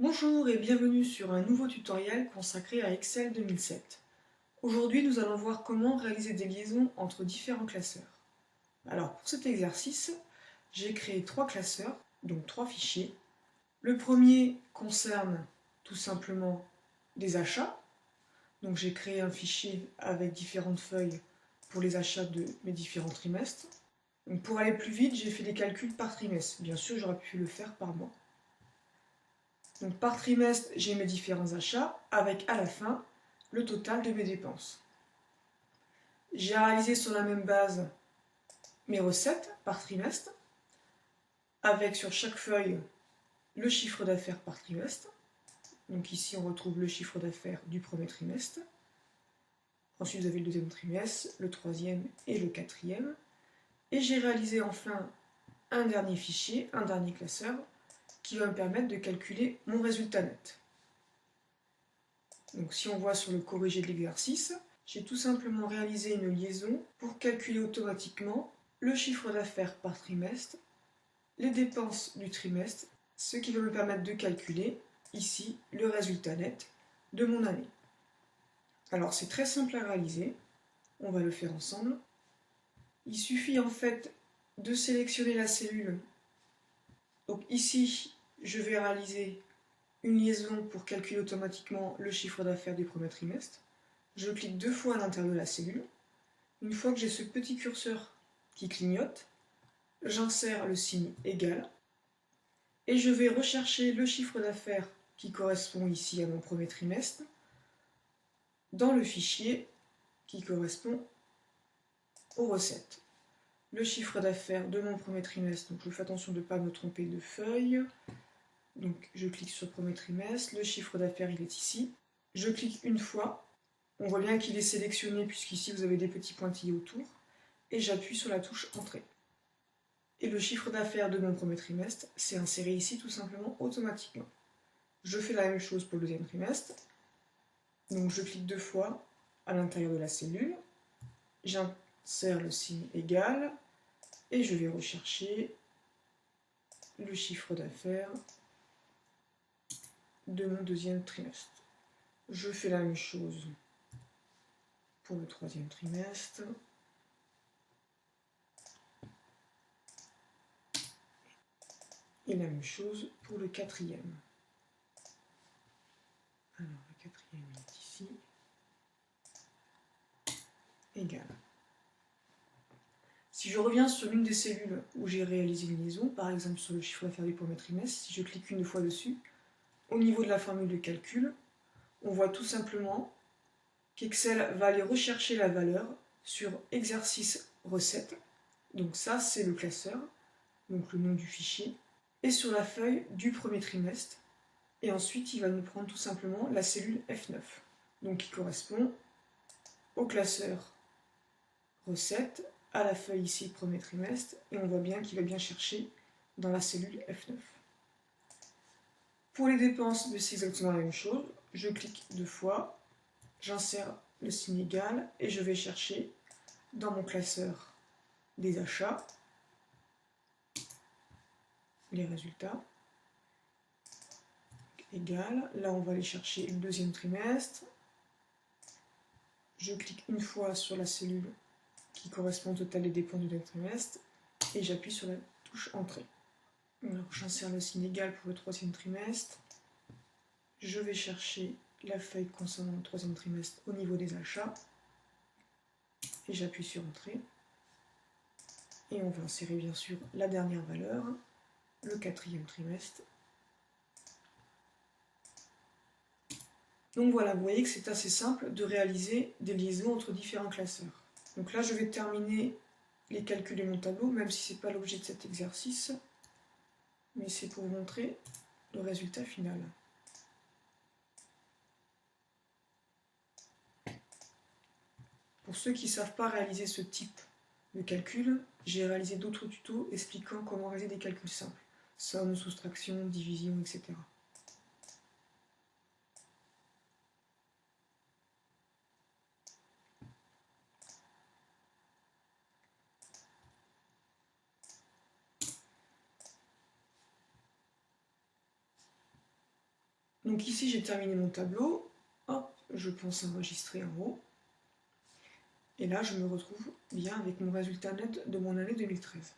Bonjour et bienvenue sur un nouveau tutoriel consacré à Excel 2007. Aujourd'hui, nous allons voir comment réaliser des liaisons entre différents classeurs. Alors, pour cet exercice, j'ai créé trois classeurs, donc trois fichiers. Le premier concerne tout simplement des achats. Donc, j'ai créé un fichier avec différentes feuilles pour les achats de mes différents trimestres. Donc, pour aller plus vite, j'ai fait des calculs par trimestre. Bien sûr, j'aurais pu le faire par mois. Donc par trimestre, j'ai mes différents achats avec à la fin le total de mes dépenses. J'ai réalisé sur la même base mes recettes par trimestre avec sur chaque feuille le chiffre d'affaires par trimestre. Donc ici, on retrouve le chiffre d'affaires du premier trimestre. Ensuite, vous avez le deuxième trimestre, le troisième et le quatrième. Et j'ai réalisé enfin un dernier fichier, un dernier classeur, qui va me permettre de calculer mon résultat net. Donc si on voit sur le corrigé de l'exercice, j'ai tout simplement réalisé une liaison pour calculer automatiquement le chiffre d'affaires par trimestre, les dépenses du trimestre, ce qui va me permettre de calculer ici le résultat net de mon année. Alors c'est très simple à réaliser, on va le faire ensemble. Il suffit en fait de sélectionner la cellule. Donc ici, je vais réaliser une liaison pour calculer automatiquement le chiffre d'affaires du premier trimestre. Je clique deux fois à l'intérieur de la cellule. Une fois que j'ai ce petit curseur qui clignote, j'insère le signe égal et je vais rechercher le chiffre d'affaires qui correspond ici à mon premier trimestre dans le fichier qui correspond aux recettes. Le chiffre d'affaires de mon premier trimestre, donc je fais attention de ne pas me tromper de feuille. Donc je clique sur premier trimestre, le chiffre d'affaires il est ici. Je clique une fois, on voit bien qu'il est sélectionné puisqu'ici vous avez des petits pointillés autour. Et j'appuie sur la touche Entrée. Et le chiffre d'affaires de mon premier trimestre s'est inséré ici tout simplement automatiquement. Je fais la même chose pour le deuxième trimestre. Donc je clique deux fois à l'intérieur de la cellule. J'insère le signe égal et je vais rechercher le chiffre d'affaires de mon deuxième trimestre. Je fais la même chose pour le troisième trimestre. Et la même chose pour le quatrième. Alors le quatrième est ici. Égal. Si je reviens sur l'une des cellules où j'ai réalisé une liaison, par exemple sur le chiffre d'affaires du premier trimestre, si je clique une fois dessus, au niveau de la formule de calcul, on voit tout simplement qu'Excel va aller rechercher la valeur sur exercice recette, donc ça c'est le classeur, donc le nom du fichier, et sur la feuille du premier trimestre, et ensuite il va nous prendre tout simplement la cellule F9, donc qui correspond au classeur recette, à la feuille ici premier trimestre, et on voit bien qu'il va bien chercher dans la cellule F9. Pour les dépenses, c'est exactement la même chose. Je clique deux fois, j'insère le signe égal et je vais chercher dans mon classeur des achats les résultats. Égal, là on va aller chercher le deuxième trimestre. Je clique une fois sur la cellule qui correspond au total des dépenses du deuxième trimestre et j'appuie sur la touche Entrée. Alors j'insère le signe égal pour le troisième trimestre. Je vais chercher la feuille concernant le troisième trimestre au niveau des achats. Et j'appuie sur Entrée. Et on va insérer bien sûr la dernière valeur, le quatrième trimestre. Donc voilà, vous voyez que c'est assez simple de réaliser des liaisons entre différents classeurs. Donc là, je vais terminer les calculs de mon tableau, même si ce n'est pas l'objet de cet exercice. Mais c'est pour vous montrer le résultat final. Pour ceux qui ne savent pas réaliser ce type de calcul, j'ai réalisé d'autres tutos expliquant comment réaliser des calculs simples. Somme, soustraction, division, etc. Donc ici j'ai terminé mon tableau, hop, je pense enregistrer en haut. Et là je me retrouve bien avec mon résultat net de mon année 2013.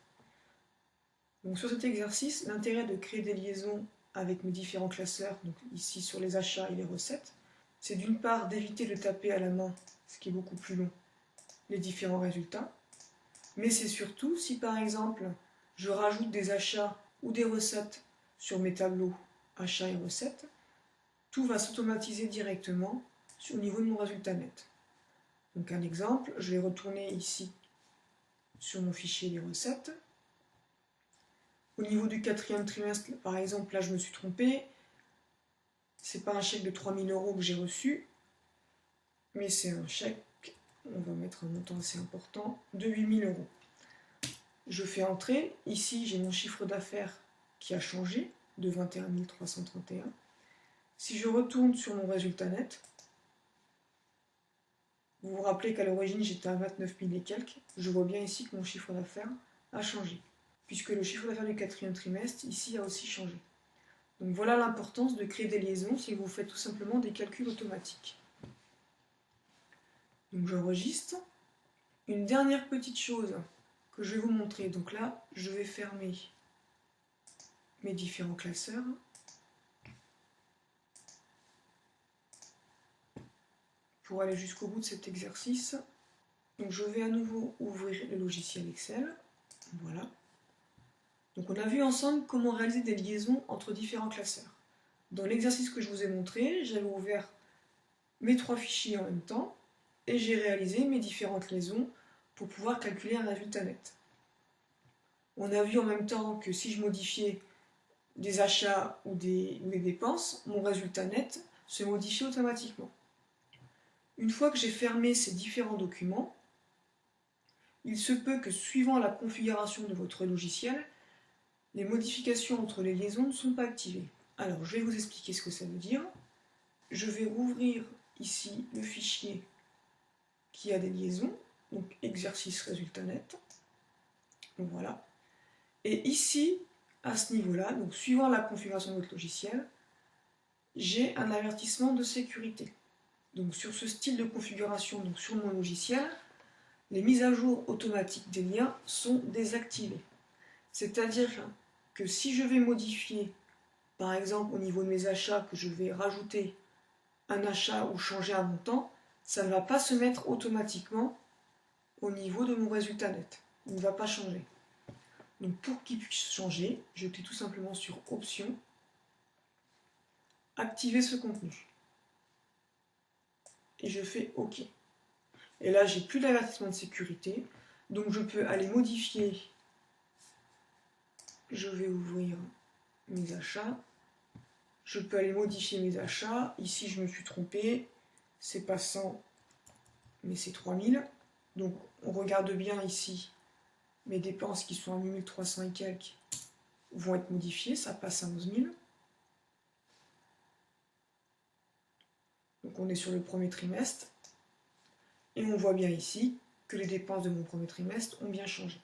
Donc sur cet exercice, l'intérêt de créer des liaisons avec mes différents classeurs, donc ici sur les achats et les recettes, c'est d'une part d'éviter de taper à la main, ce qui est beaucoup plus long, les différents résultats, mais c'est surtout si par exemple je rajoute des achats ou des recettes sur mes tableaux achats et recettes, tout va s'automatiser directement au niveau de mon résultat net. Donc un exemple, je vais retourner ici sur mon fichier des recettes. Au niveau du 4e trimestre, par exemple, là je me suis trompé. C'est pas un chèque de 3 000 € que j'ai reçu, mais c'est un chèque, on va mettre un montant assez important, de 8 000 €. Je fais entrer, ici j'ai mon chiffre d'affaires qui a changé, de 21 331. Si je retourne sur mon résultat net, vous vous rappelez qu'à l'origine j'étais à 29 000 et quelques, je vois bien ici que mon chiffre d'affaires a changé, puisque le chiffre d'affaires du 4e trimestre ici a aussi changé. Donc voilà l'importance de créer des liaisons si vous faites tout simplement des calculs automatiques. Donc j'enregistre. Une dernière petite chose que je vais vous montrer. Donc là, je vais fermer mes différents classeurs. Pour aller jusqu'au bout de cet exercice. Donc je vais à nouveau ouvrir le logiciel Excel. Voilà. Donc on a vu ensemble comment réaliser des liaisons entre différents classeurs. Dans l'exercice que je vous ai montré, j'avais ouvert mes 3 fichiers en même temps et j'ai réalisé mes différentes liaisons pour pouvoir calculer un résultat net. On a vu en même temps que si je modifiais des achats ou des dépenses, mon résultat net se modifie automatiquement. Une fois que j'ai fermé ces différents documents, il se peut que suivant la configuration de votre logiciel, les modifications entre les liaisons ne sont pas activées. Alors je vais vous expliquer ce que ça veut dire. Je vais rouvrir ici le fichier qui a des liaisons, donc exercice résultat net. Donc voilà. Et ici, à ce niveau-là, donc suivant la configuration de votre logiciel, j'ai un avertissement de sécurité. Donc sur ce style de configuration, donc sur mon logiciel, les mises à jour automatiques des liens sont désactivées. C'est-à-dire que si je vais modifier, par exemple au niveau de mes achats, que je vais rajouter un achat ou changer un montant, ça ne va pas se mettre automatiquement au niveau de mon résultat net. Il ne va pas changer. Donc pour qu'il puisse changer, je clique tout simplement sur Options, Activer ce contenu. Et je fais OK. Et là, j'ai plus d'avertissement de sécurité, donc je peux aller modifier. Je vais ouvrir mes achats. Je peux aller modifier mes achats. Ici, je me suis trompé. C'est pas 100, mais c'est 3000. Donc, on regarde bien ici. Mes dépenses qui sont à 8 300 et quelques vont être modifiées. Ça passe à 11 000. Donc, on est sur le premier trimestre. Et on voit bien ici que les dépenses de mon premier trimestre ont bien changé.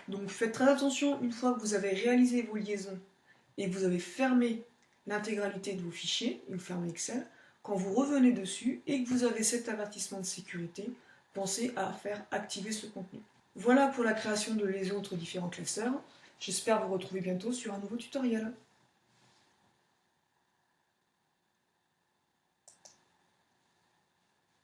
Donc, faites très attention une fois que vous avez réalisé vos liaisons et que vous avez fermé l'intégralité de vos fichiers, et vous fermez Excel, quand vous revenez dessus et que vous avez cet avertissement de sécurité, pensez à faire activer ce contenu. Voilà pour la création de liaisons entre différents classeurs. J'espère vous retrouver bientôt sur un nouveau tutoriel.